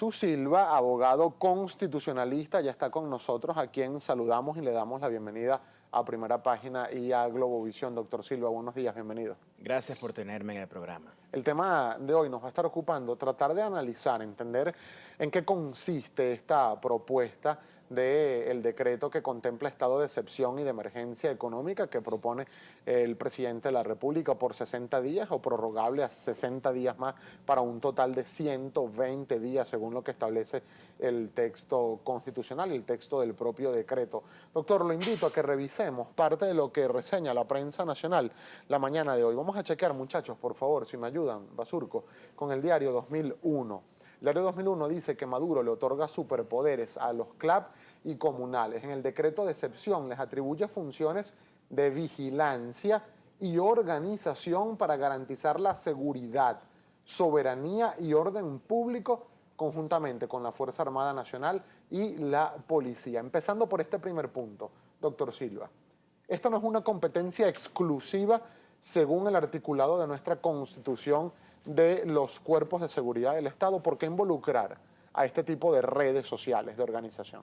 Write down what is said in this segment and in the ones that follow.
Jesús Silva, abogado constitucionalista, ya está con nosotros, a quien saludamos y le damos la bienvenida a Primera Página y a Globovisión. Doctor Silva, buenos días, bienvenido. Gracias por tenerme en el programa. El tema de hoy nos va a estar ocupando tratar de analizar, entender en qué consiste esta propuesta del decreto que contempla estado de excepción y de emergencia económica que propone el presidente de la República por 60 días o prorrogable a 60 días más para un total de 120 días según lo que establece el texto constitucional y el texto del propio decreto. Doctor, lo invito a que revisemos parte de lo que reseña la prensa nacional la mañana de hoy. Vamos a chequear, muchachos, por favor, si me ayudan, Basurco, con el diario 2001. El diario 2001 dice que Maduro le otorga superpoderes a los CLAP y comunales. En el decreto de excepción les atribuye funciones de vigilancia y organización para garantizar la seguridad, soberanía y orden público conjuntamente con la Fuerza Armada Nacional y la Policía. Empezando por este primer punto, doctor Silva. Esto no es una competencia exclusiva, según el articulado de nuestra Constitución, de los cuerpos de seguridad del Estado. ¿Por qué involucrar a este tipo de redes sociales, de organización?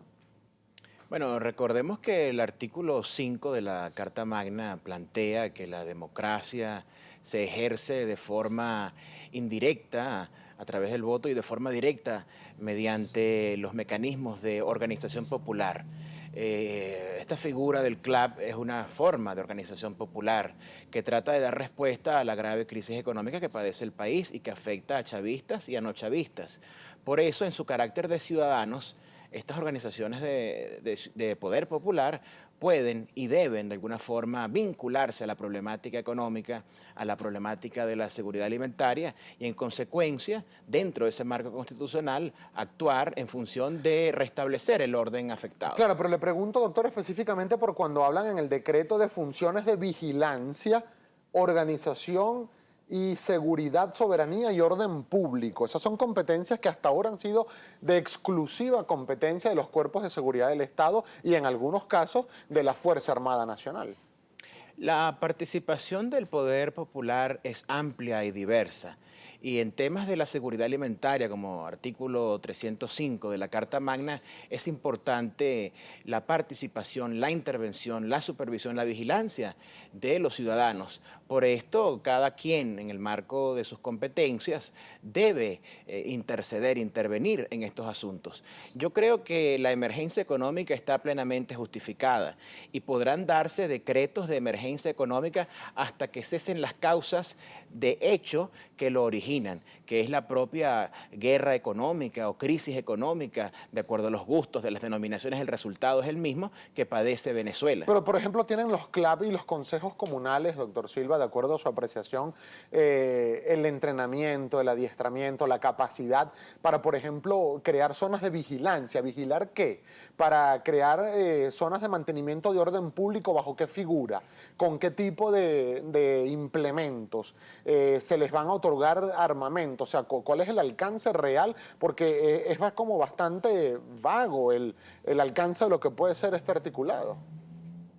Bueno, recordemos que el artículo 5 de la Carta Magna plantea que la democracia se ejerce de forma indirecta a través del voto y de forma directa mediante los mecanismos de organización popular. Esta figura del CLAP es una forma de organización popular que trata de dar respuesta a la grave crisis económica que padece el país y que afecta a chavistas y a no chavistas. Por eso, en su carácter de ciudadanos, estas organizaciones de poder popular pueden y deben de alguna forma vincularse a la problemática económica, a la problemática de la seguridad alimentaria y en consecuencia, dentro de ese marco constitucional, actuar en función de restablecer el orden afectado. Claro, pero le pregunto, doctor, específicamente por cuando hablan en el decreto de funciones de vigilancia, organización y seguridad, soberanía y orden público. Esas son competencias que hasta ahora han sido de exclusiva competencia de los cuerpos de seguridad del Estado y en algunos casos de la Fuerza Armada Nacional. La participación del poder popular es amplia y diversa. Y en temas de la seguridad alimentaria, como artículo 305 de la Carta Magna, es importante la participación, la intervención, la supervisión, la vigilancia de los ciudadanos. Por esto, cada quien, en el marco de sus competencias, debe interceder, intervenir en estos asuntos. Yo creo que la emergencia económica está plenamente justificada y podrán darse decretos de emergencia económica hasta que cesen las causas de hecho que lo originan, que es la propia guerra económica o crisis económica, de acuerdo a los gustos de las denominaciones, el resultado es el mismo que padece Venezuela. Pero, por ejemplo, tienen los CLAP y los consejos comunales, doctor Silva, de acuerdo a su apreciación, el entrenamiento, el adiestramiento, la capacidad para, por ejemplo, crear zonas de vigilancia. ¿Vigilar qué? Para crear zonas de mantenimiento de orden público, ¿bajo qué figura? ¿Con qué tipo de implementos? ¿Se les van a otorgar armamento? O sea, ¿cuál es el alcance real? Porque es como bastante vago el alcance de lo que puede ser este articulado.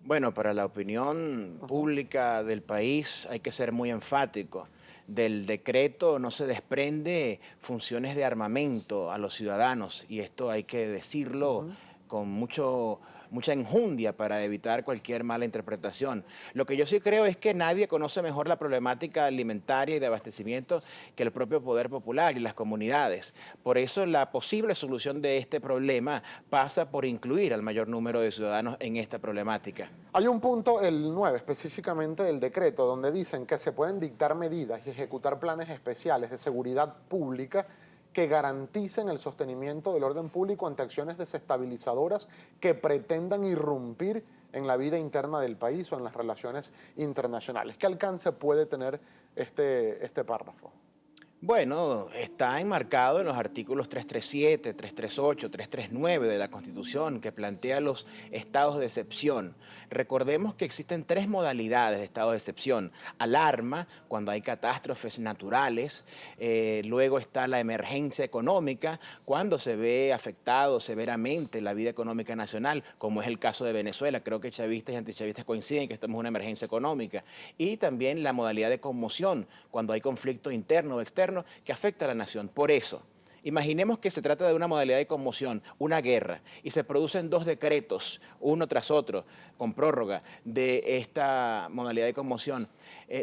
Bueno, para la opinión pública del país hay que ser muy enfático. Del decreto no se desprende funciones de armamento a los ciudadanos y esto hay que decirlo con mucha enjundia para evitar cualquier mala interpretación. Lo que yo sí creo es que nadie conoce mejor la problemática alimentaria y de abastecimiento que el propio poder popular y las comunidades. Por eso la posible solución de este problema pasa por incluir al mayor número de ciudadanos en esta problemática. Hay un punto, el 9 específicamente del decreto, donde dicen que se pueden dictar medidas y ejecutar planes especiales de seguridad pública que garanticen el sostenimiento del orden público ante acciones desestabilizadoras que pretendan irrumpir en la vida interna del país o en las relaciones internacionales. ¿Qué alcance puede tener este párrafo? Bueno, está enmarcado en los artículos 337, 338, 339 de la Constitución que plantea los estados de excepción. Recordemos que existen tres modalidades de estado de excepción. Alarma, cuando hay catástrofes naturales, luego está la emergencia económica, cuando se ve afectado severamente la vida económica nacional, como es el caso de Venezuela. Creo que chavistas y antichavistas coinciden que estamos en una emergencia económica. Y también la modalidad de conmoción, cuando hay conflicto interno o externo que afecta a la nación. Por eso, Imaginemos que se trata de una modalidad de conmoción, una guerra, y se producen dos decretos, uno tras otro, con prórroga de esta modalidad de conmoción.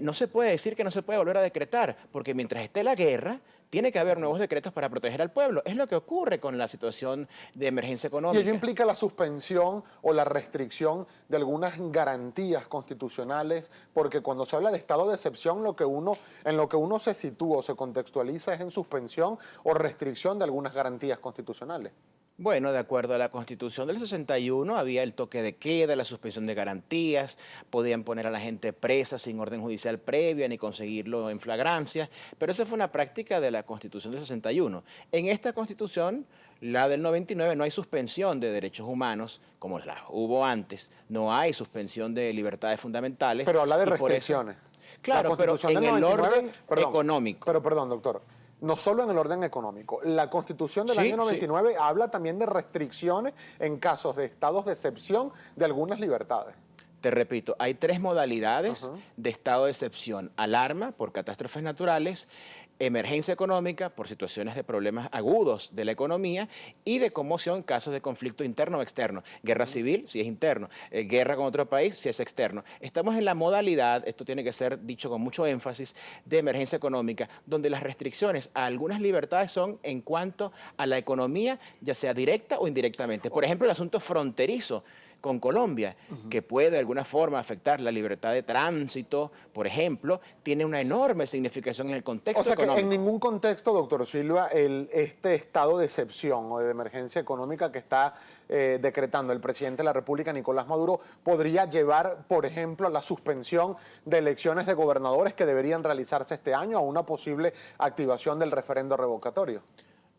No se puede decir que no se puede volver a decretar, porque mientras esté la guerra, tiene que haber nuevos decretos para proteger al pueblo. Es lo que ocurre con la situación de emergencia Y ello económica. implica la suspensión o la restricción de algunas garantías constitucionales, porque cuando se habla de estado de excepción, en lo que uno se sitúa o se contextualiza es en suspensión o restricción de algunas garantías constitucionales. Bueno, de acuerdo a la Constitución del 61 había el toque de queda, la suspensión de garantías, podían poner a la gente presa sin orden judicial previa ni conseguirlo en flagrancia, pero esa fue una práctica de la Constitución del 61. En esta Constitución, la del 99, no hay suspensión de derechos humanos, como la hubo antes, no hay suspensión de libertades fundamentales. Pero habla de y por eso- restricciones. Claro, pero en el orden económico. Pero perdón, doctor. No solo en el orden económico. La Constitución del Sí, año sí. 99 habla también de restricciones en casos de estados de excepción de algunas libertades. Te repito, hay tres modalidades Ajá. de estado de excepción: alarma por catástrofes naturales, emergencia económica por situaciones de problemas agudos de la economía y de conmoción en casos de conflicto interno o externo. Guerra civil si es interno, guerra con otro país si es externo. Estamos en la modalidad, esto tiene que ser dicho con mucho énfasis, de emergencia económica, donde las restricciones a algunas libertades son en cuanto a la economía, ya sea directa o indirectamente. Por ejemplo, el asunto fronterizo con Colombia, que puede de alguna forma afectar la libertad de tránsito, por ejemplo, tiene una enorme significación en el contexto O sea que en económico. ningún contexto, doctor Silva, este estado de excepción o de emergencia económica que está decretando el presidente de la República, Nicolás Maduro, podría llevar, por ejemplo, a la suspensión de elecciones de gobernadores que deberían realizarse este año, a una posible activación del referendo revocatorio.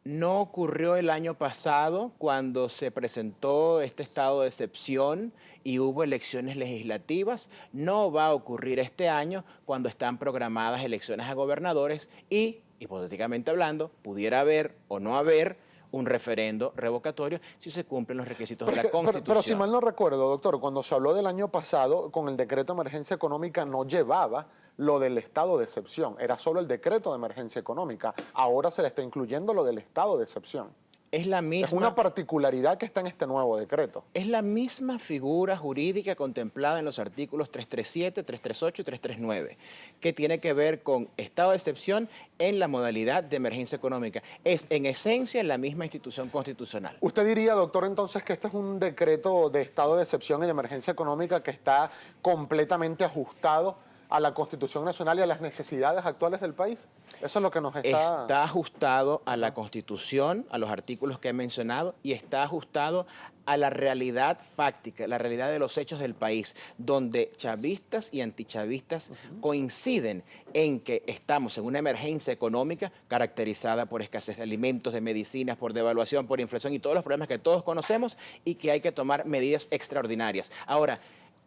No ocurrió el año pasado cuando se presentó este estado de excepción y hubo elecciones legislativas. No va a ocurrir este año cuando están programadas elecciones a gobernadores y, hipotéticamente hablando, pudiera haber o no haber un referendo revocatorio si se cumplen los requisitos de la Constitución. Pero si mal no recuerdo, doctor, cuando se habló del año pasado, con el decreto de emergencia económica no llevaba lo del estado de excepción, era solo el decreto de emergencia económica. Ahora se le está incluyendo lo del estado de excepción. Es la Es una misma particularidad que está en este nuevo decreto. Es la misma figura jurídica contemplada en los artículos 337, 338 y 339, que tiene que ver con estado de excepción en la modalidad de emergencia económica. Es en esencia la misma institución constitucional. ¿Usted diría, doctor, entonces que este es un decreto de estado de excepción y de emergencia económica que está completamente ajustado a la Constitución Nacional y a las necesidades actuales del país? Eso es lo que nos está... Está ajustado a la Constitución, a los artículos que he mencionado, y está ajustado a la realidad fáctica, la realidad de los hechos del país, donde chavistas y antichavistas coinciden en que estamos en una emergencia económica caracterizada por escasez de alimentos, de medicinas, por devaluación, por inflación y todos los problemas que todos conocemos, y que hay que tomar medidas extraordinarias. Ahora,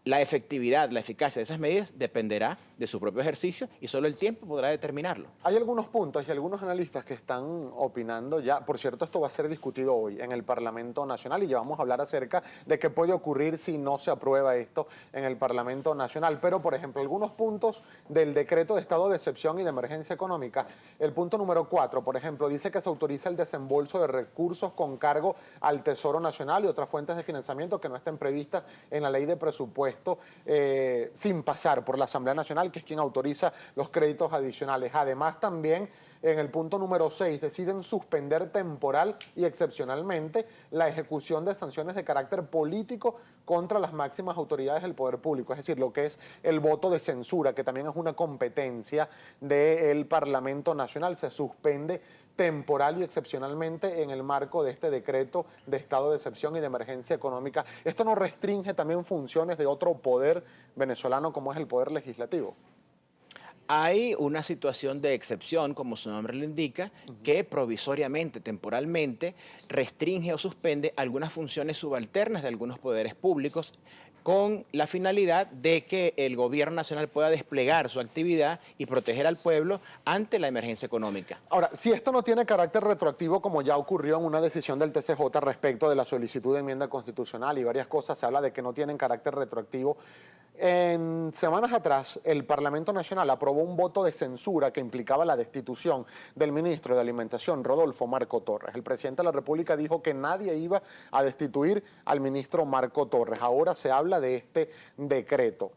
la efectividad, la eficacia de esas medidas dependerá de su propio ejercicio y solo el tiempo podrá determinarlo. Hay algunos puntos y algunos analistas que están opinando ya, por cierto, esto va a ser discutido hoy en el Parlamento Nacional y ya vamos a hablar acerca de qué puede ocurrir si no se aprueba esto en el Parlamento Nacional. Pero, por ejemplo, algunos puntos del decreto de estado de excepción y de emergencia económica. El punto número 4, por ejemplo, dice que se autoriza el desembolso de recursos con cargo al Tesoro Nacional y otras fuentes de financiamiento que no estén previstas en la ley de presupuesto sin pasar por la Asamblea Nacional, que es quien autoriza los créditos adicionales. Además, también en el punto número 6 deciden suspender temporal y excepcionalmente la ejecución de sanciones de carácter político contra las máximas autoridades del poder público, es decir, lo que es el voto de censura, que también es una competencia del Parlamento Nacional. Se suspende temporal y excepcionalmente en el marco de este decreto de estado de excepción y de emergencia económica. ¿Esto no restringe también funciones de otro poder venezolano como es el poder legislativo? Hay una situación de excepción, como su nombre lo indica, que provisoriamente, temporalmente, restringe o suspende algunas funciones subalternas de algunos poderes públicos con la finalidad de que el gobierno nacional pueda desplegar su actividad y proteger al pueblo ante la emergencia económica. Ahora, si esto no tiene carácter retroactivo, como ya ocurrió en una decisión del TCJ respecto de la solicitud de enmienda constitucional y varias cosas, se habla de que no tienen carácter retroactivo, En semanas atrás, el Parlamento Nacional aprobó un voto de censura que implicaba la destitución del ministro de Alimentación, Rodolfo Marco Torres. El presidente de la República dijo que nadie iba a destituir al ministro Marco Torres. Ahora se habla de este decreto.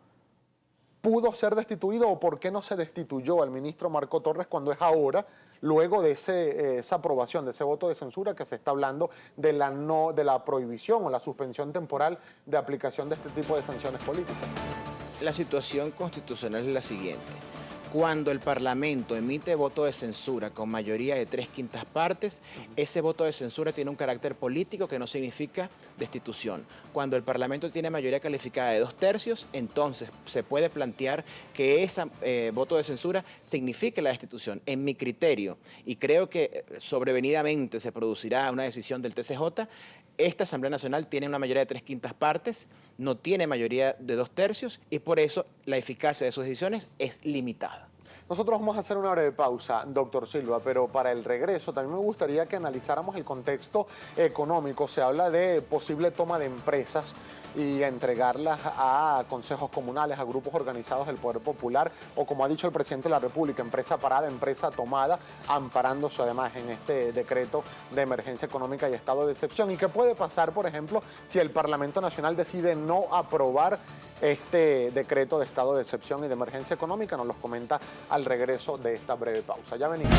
¿Pudo ser destituido o por qué no se destituyó al ministro Marco Torres cuando es ahora, luego de esa aprobación, de ese voto de censura, que se está hablando de la prohibición o la suspensión temporal de aplicación de este tipo de sanciones políticas? La situación constitucional es la siguiente. Cuando el Parlamento emite voto de censura con mayoría de 3/5 partes, ese voto de censura tiene un carácter político que no significa destitución. Cuando el Parlamento tiene mayoría calificada de 2/3, entonces se puede plantear que ese voto de censura signifique la destitución. En mi criterio, y creo que sobrevenidamente se producirá una decisión del TCJ, esta Asamblea Nacional tiene una mayoría de 3/5 partes, no tiene mayoría de 2/3 y por eso la eficacia de sus decisiones es limitada. Nosotros vamos a hacer una breve pausa, doctor Silva, pero para el regreso también me gustaría que analizáramos el contexto económico. Se habla de posible toma de empresas y entregarlas a consejos comunales, a grupos organizados del Poder Popular, o como ha dicho el presidente de la República, empresa parada, empresa tomada, amparándose además en este decreto de emergencia económica y estado de excepción. ¿Y qué puede pasar, por ejemplo, si el Parlamento Nacional decide no aprobar este decreto de estado de excepción y de emergencia económica? Nos los comenta al regreso de esta breve pausa. Ya venimos.